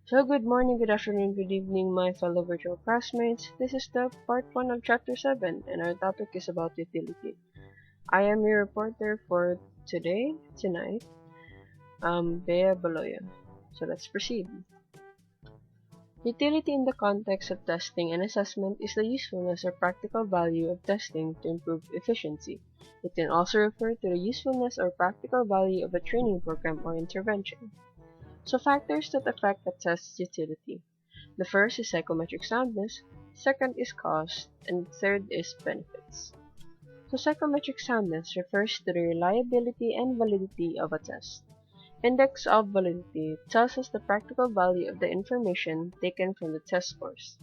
So good morning, good afternoon, good evening, my fellow virtual classmates. This is the part 1 of chapter 7 and our topic is about utility. I am your reporter for tonight, Bea Baloyo. So let's proceed. Utility in the context of testing and assessment is the usefulness or practical value of testing to improve efficiency. It can also refer to the usefulness or practical value of a training program or intervention. So factors that affect a test's utility. The first is psychometric soundness, second is cost, and third is benefits. So psychometric soundness refers to the reliability and validity of a test. Index of validity tells us the practical value of the information taken from the test scores,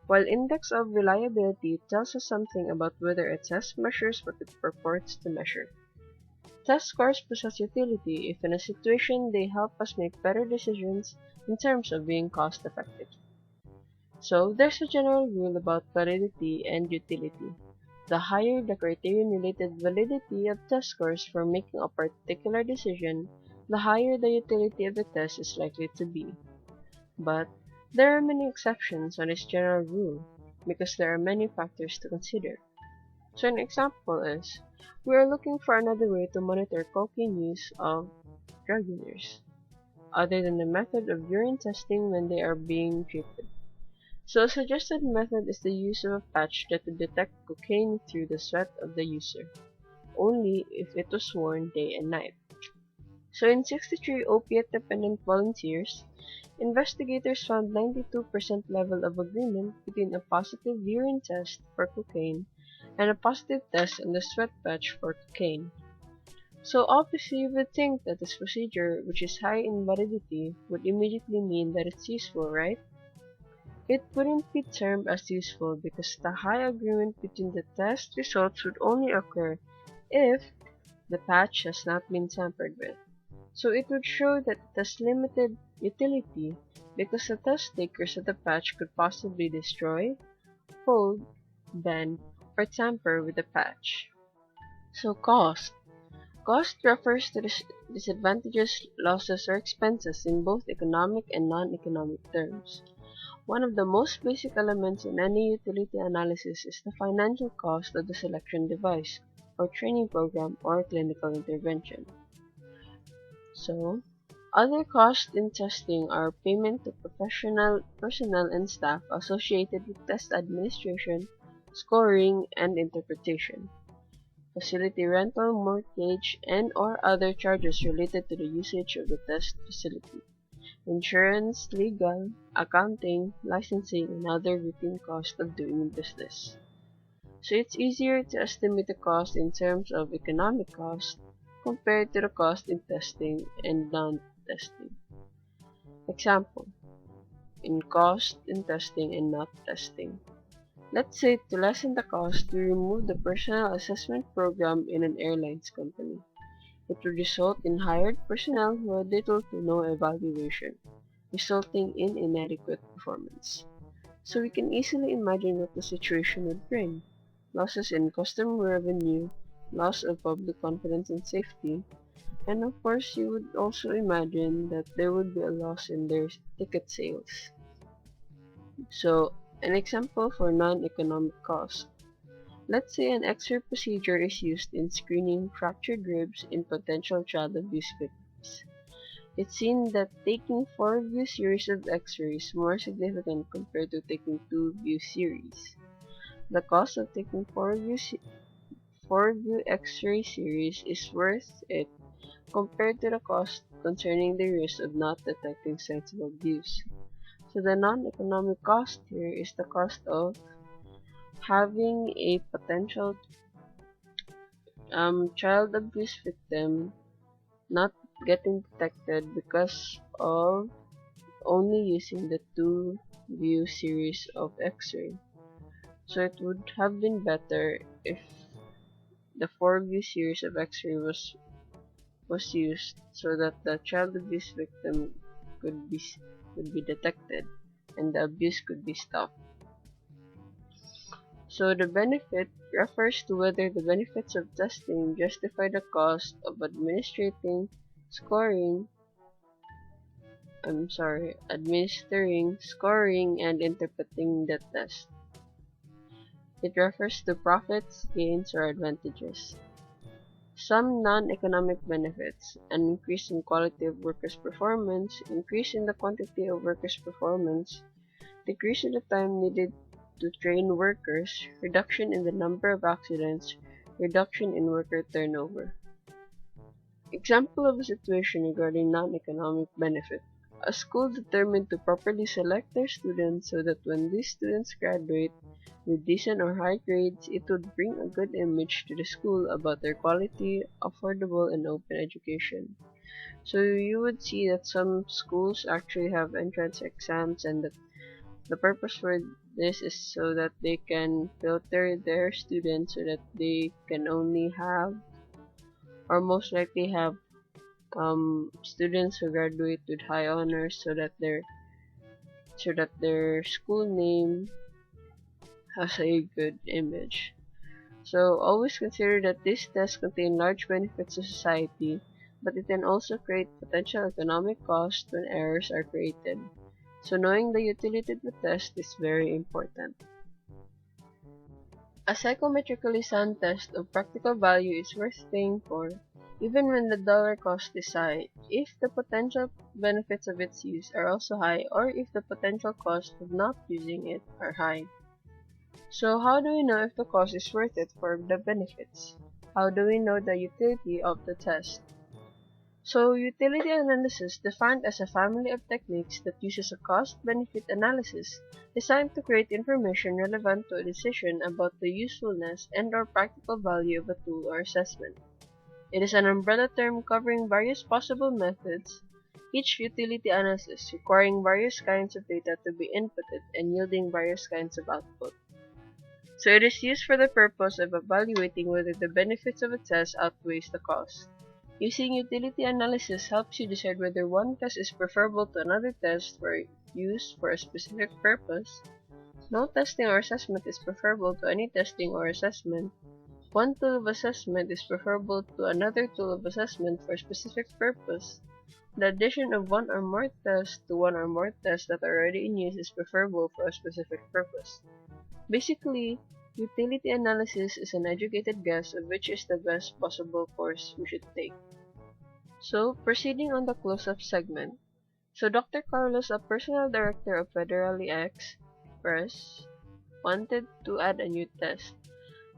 while index of reliability tells us something about whether a test measures what it purports to measure. Test scores possess utility if in a situation they help us make better decisions in terms of being cost effective. So there's a general rule about validity and utility. The higher the criterion-related validity of test scores for making a particular decision, the higher the utility of the test is likely to be. But there are many exceptions on this general rule because there are many factors to consider. So an example is, we are looking for another way to monitor cocaine use of drug users, other than the method of urine testing when they are being treated. So a suggested method is the use of a patch that would detect cocaine through the sweat of the user, only if it was worn day and night. So in 63 opiate-dependent volunteers, investigators found 92% level of agreement between a positive urine test for cocaine and a positive test on the sweat patch for cocaine. So obviously you would think that this procedure, which is high in validity, would immediately mean that it's useful, right? It wouldn't be termed as useful because the high agreement between the test results would only occur if the patch has not been tampered with. So it would show that it has limited utility because the test takers of the patch could possibly destroy, fold, bend, or tamper with the patch. So cost. Cost refers to the disadvantages, losses, or expenses in both economic and non-economic terms. One of the most basic elements in any utility analysis is the financial cost of the selection device, or training program, or clinical intervention. So, other costs in testing are payment to professional personnel and staff associated with test administration, scoring, and interpretation, facility rental, mortgage, and/or other charges related to the usage of the test facility, insurance, legal, accounting, licensing, and other routine costs of doing business. So it's easier to estimate the cost in terms of economic cost compared to the cost in testing and non-testing. Example, in cost in testing and not testing. Let's say to lessen the cost, we remove the personnel assessment program in an airlines company. It would result in hired personnel who had little to no evaluation, resulting in inadequate performance. So we can easily imagine what the situation would bring: losses in customer revenue, loss of public confidence and safety, and of course you would also imagine that there would be a loss in their ticket sales. So an example for non-economic cost. Let's say an X-ray procedure is used in screening fractured ribs in potential child abuse victims. It's seen that taking 4-view series of X-rays is more significant compared to taking 2-view series. The cost of taking 4-view X-ray series is worth it compared to the cost concerning the risk of not detecting signs of abuse. So the non-economic cost here is the cost of having a potential child abuse victim not getting detected because of only using the 2-view series of X-ray. So it would have been better if the 4-view series of X-ray was used so that the child abuse victim could be detected and the abuse could be stopped. So the benefit refers to whether the benefits of testing justify the cost of administrating, scoring, administering, scoring, and interpreting the test. It refers to profits, gains, or advantages. Some non-economic benefits: an increase in quality of workers' performance, increase in the quantity of workers' performance, decrease in the time needed to train workers, reduction in the number of accidents, reduction in worker turnover. Example of a situation regarding non-economic benefit. A school determined to properly select their students so that when these students graduate with decent or high grades, it would bring a good image to the school about their quality, affordable, and open education. So you would see that some schools actually have entrance exams, and that the purpose for this is so that they can filter their students so that they can only have, or most likely have, students who graduate with high honors, so that their school name has a good image. So always consider that these tests contain large benefits to society, but it can also create potential economic costs when errors are created. So knowing the utility of the test is very important. A psychometrically sound test of practical value is worth paying for, even when the dollar cost is high, if the potential benefits of its use are also high, or if the potential cost of not using it are high. So how do we know if the cost is worth it for the benefits? How do we know the utility of the test? So utility analysis, defined as a family of techniques that uses a cost-benefit analysis designed to create information relevant to a decision about the usefulness and/or practical value of a tool or assessment. It is an umbrella term covering various possible methods, each utility analysis requiring various kinds of data to be inputted and yielding various kinds of output. So it is used for the purpose of evaluating whether the benefits of a test outweighs the cost. Using utility analysis helps you decide whether one test is preferable to another test for use for a specific purpose. No testing or assessment is preferable to any testing or assessment. One tool of assessment is preferable to another tool of assessment for a specific purpose. The addition of one or more tests to one or more tests that are already in use is preferable for a specific purpose. Basically, utility analysis is an educated guess of which is the best possible course we should take. So, proceeding on the close-up segment. So, Dr. Carlos, a personal director of Federally Express, wanted to add a new test,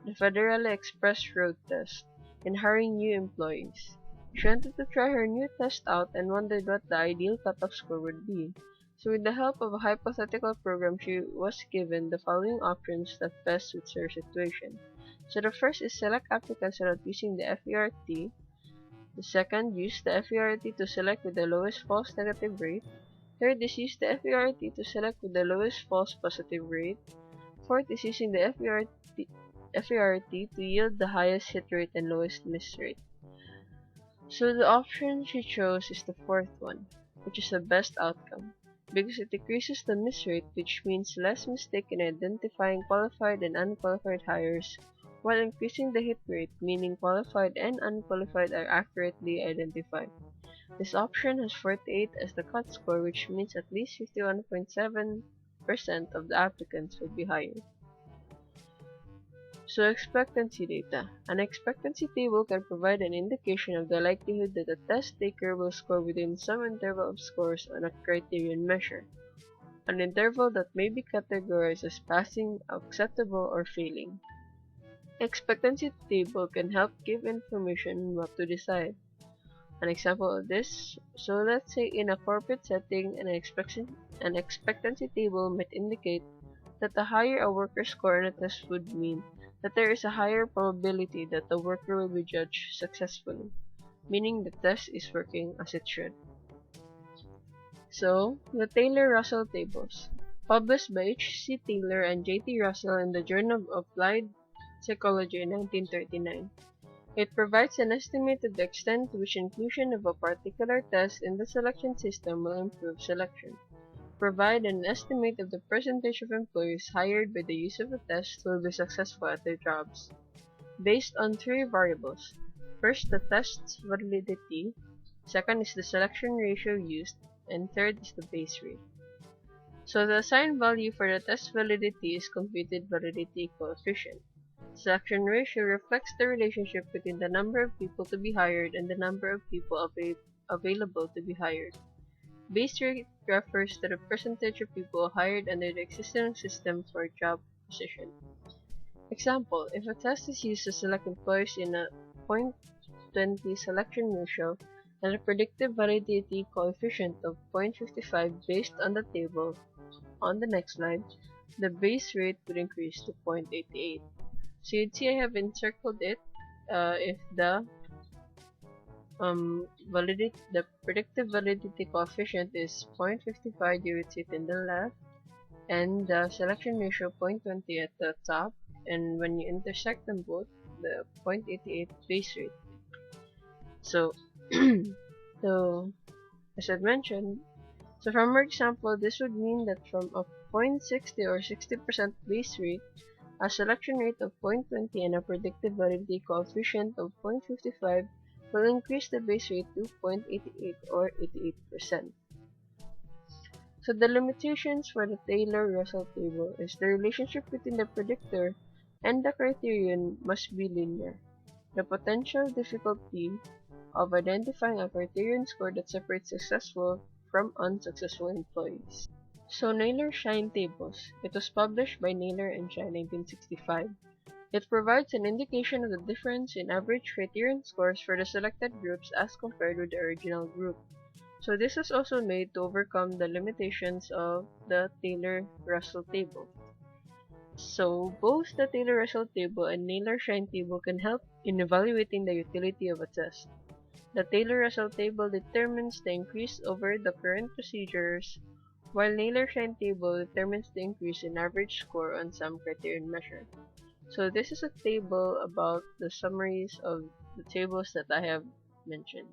the Federally Express Road Test, in hiring new employees. She wanted to try her new test out and wondered what the ideal cutoff score would be. So with the help of a hypothetical program, she was given the following options that best suits her situation. So the first is select applicants without using the FERT. The second, use the FERT to select with the lowest false negative rate. Third is use the FERT to select with the lowest false positive rate. Fourth is using the FERT to yield the highest hit rate and lowest miss rate. So the option she chose is the fourth one, which is the best outcome, because it decreases the miss rate, which means less mistake in identifying qualified and unqualified hires, while increasing the hit rate, meaning qualified and unqualified are accurately identified. This option has 48 as the cut score, which means at least 51.7% of the applicants will be hired. So expectancy data. An expectancy table can provide an indication of the likelihood that a test taker will score within some interval of scores on a criterion measure, an interval that may be categorized as passing, acceptable, or failing. Expectancy table can help give information on what to decide. An example of this, so let's say in a corporate setting, an expectancy table might indicate that the higher a worker score on a test would mean that there is a higher probability that the worker will be judged successfully, meaning the test is working as it should. So, the Taylor-Russell tables, published by H.C. Taylor and J.T. Russell in the Journal of Applied Psychology in 1939. It provides an estimate of the extent to which inclusion of a particular test in the selection system will improve selection. Provide an estimate of the percentage of employees hired by the use of a test who will be successful at their jobs, based on three variables. First, the test's validity. Second is the selection ratio used. and third is the base rate. So the assigned value for the test validity is computed validity coefficient. Selection ratio reflects the relationship between the number of people to be hired and the number of people available to be hired. Base rate refers to the percentage of people hired under the existing system for a job position. Example, if a test is used to select employees in a 0.20 selection ratio and a predictive validity coefficient of 0.55 based on the table on the next slide, the base rate would increase to 0.88. So you'd see I have encircled it if the predictive validity coefficient is 0.55, you would see it in the left, and the selection ratio 0.20 at the top, and when you intersect them both, the 0.88 base rate. So, so as I mentioned, so from our example, this would mean that from a 0.60 or 60% base rate, a selection rate of 0.20 and a predictive validity coefficient of 0.55 will increase the base rate to 0.88 or 88%. So the limitations for the Taylor-Russell table is the relationship between the predictor and the criterion must be linear. The potential difficulty of identifying a criterion score that separates successful from unsuccessful employees. So Naylor-Shine tables. It was published by Naylor and Shine 1965. It provides an indication of the difference in average criterion scores for the selected groups as compared with the original group. So this was also made to overcome the limitations of the Taylor-Russell table. So both the Taylor-Russell table and Naylor-Shine table can help in evaluating the utility of a test. The Taylor-Russell table determines the increase over the current procedures, while Naylor-Shine table determines the increase in average score on some criterion measure. So this is a table about the summaries of the tables that I have mentioned.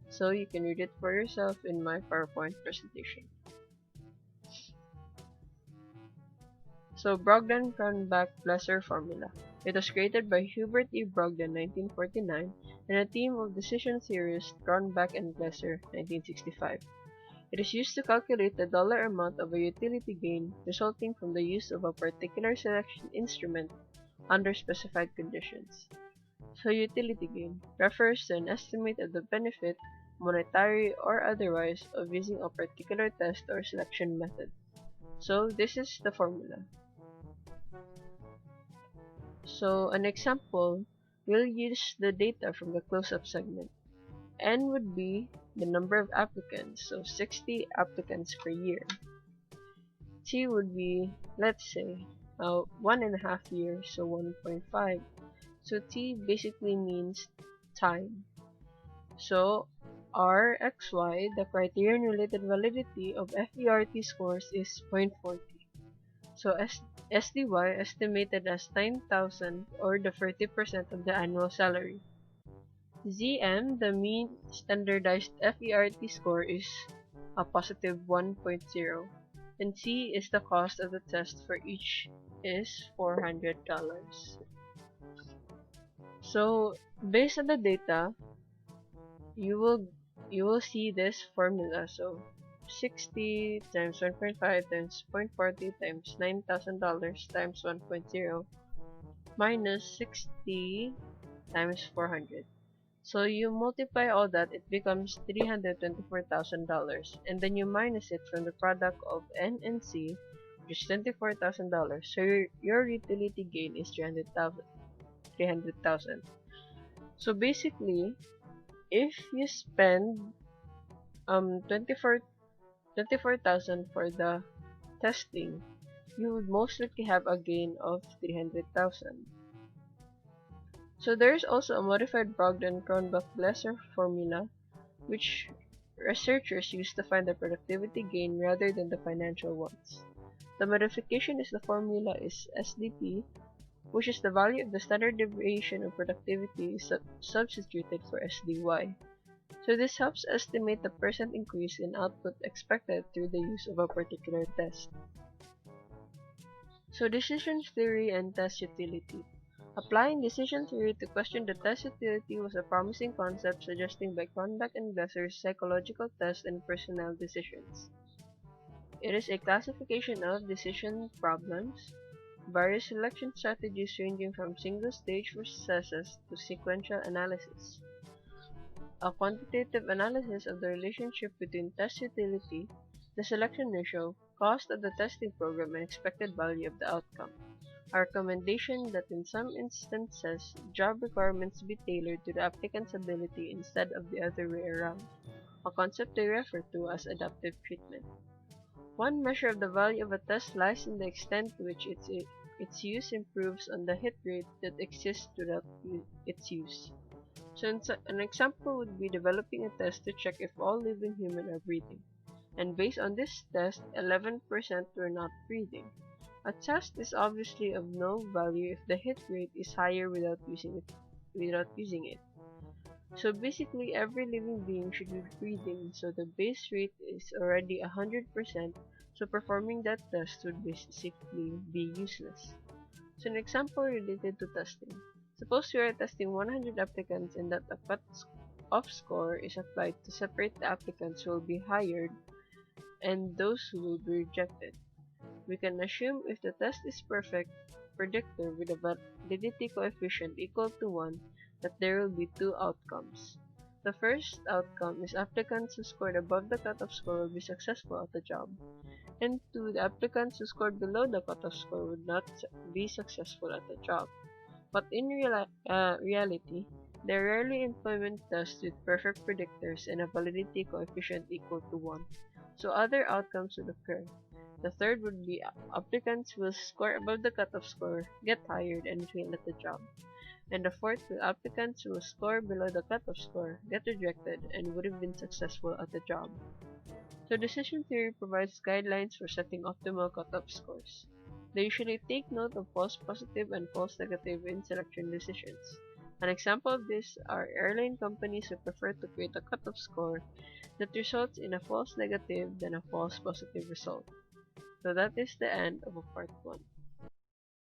So you can read it for yourself in my PowerPoint presentation. So Brogden-Cronbach-Blesser formula. It was created by Hubert E. Brogden 1949 and a team of decision theorists Cronbach and Blesser 1965. It is used to calculate the dollar amount of a utility gain resulting from the use of a particular selection instrument under specified conditions. So utility gain refers to an estimate of the benefit, monetary or otherwise, of using a particular test or selection method. So this is the formula. So an example, we'll use the data from the closeup segment. N would be the number of applicants, so 60 applicants per year. T would be, let's say, 1.5 years, so 1.5. So T basically means time. So RXY, the criterion related validity of FERT scores is 0.40. So SDY estimated as 9,000 or the 30% of the annual salary. ZM, the mean standardized FERT score, is a positive 1.0, and C is the cost of the test for each is $400. So based on the data, you will see this formula. So 60 times 1.5 times 0.40 times $9,000 times 1.0 minus 60 times 400. So you multiply all that, it becomes $324,000, and then you minus it from the product of N and C, which is $24,000. So your utility gain is 300,000. So basically, if you spend 24,000 for the testing, you would most likely have a gain of 300,000. So there is also a modified Brogden-Cronbach-Blesser formula, which researchers use to find the productivity gain rather than the financial ones. The modification is the formula is SDP, which is the value of the standard deviation of productivity substituted for SDY. So this helps estimate the percent increase in output expected through the use of a particular test. So decision theory and test utility. Applying decision theory to question the test utility was a promising concept suggesting by Cronbach and Glesser's psychological tests and personnel decisions. It is a classification of decision problems, various selection strategies ranging from single-stage processes to sequential analysis. A quantitative analysis of the relationship between test utility, the selection ratio, cost of the testing program, and expected value of the outcome. A recommendation that in some instances, job requirements be tailored to the applicant's ability instead of the other way around, a concept they refer to as adaptive treatment. One measure of the value of a test lies in the extent to which its use improves on the hit rate that exists throughout its use. So an example would be developing a test to check if all living humans are breathing, and based on this test, 11% were not breathing. A test is obviously of no value if the hit rate is higher without using it. So basically, every living being should be breathing, so the base rate is already 100%, so performing that test would basically be useless. So an example related to testing. Suppose you are testing 100 applicants and that a cut-off score is applied to separate the applicants who will be hired and those who will be rejected. We can assume if the test is perfect predictor with a validity coefficient equal to 1 that there will be two outcomes. The first outcome is applicants who scored above the cutoff score will be successful at the job, and 2, the applicants who scored below the cutoff score would not be successful at the job. But in reality, there are rarely employment tests with perfect predictors and a validity coefficient equal to 1, so other outcomes would occur. The third would be applicants who will score above the cutoff score, get hired, and fail at the job. And the fourth will applicants who will score below the cutoff score, get rejected, and would have been successful at the job. So decision theory provides guidelines for setting optimal cutoff scores. They usually take note of false positive and false negative in selection decisions. An example of this are airline companies who prefer to create a cutoff score that results in a false negative than a false positive result. So that is the end of part 1.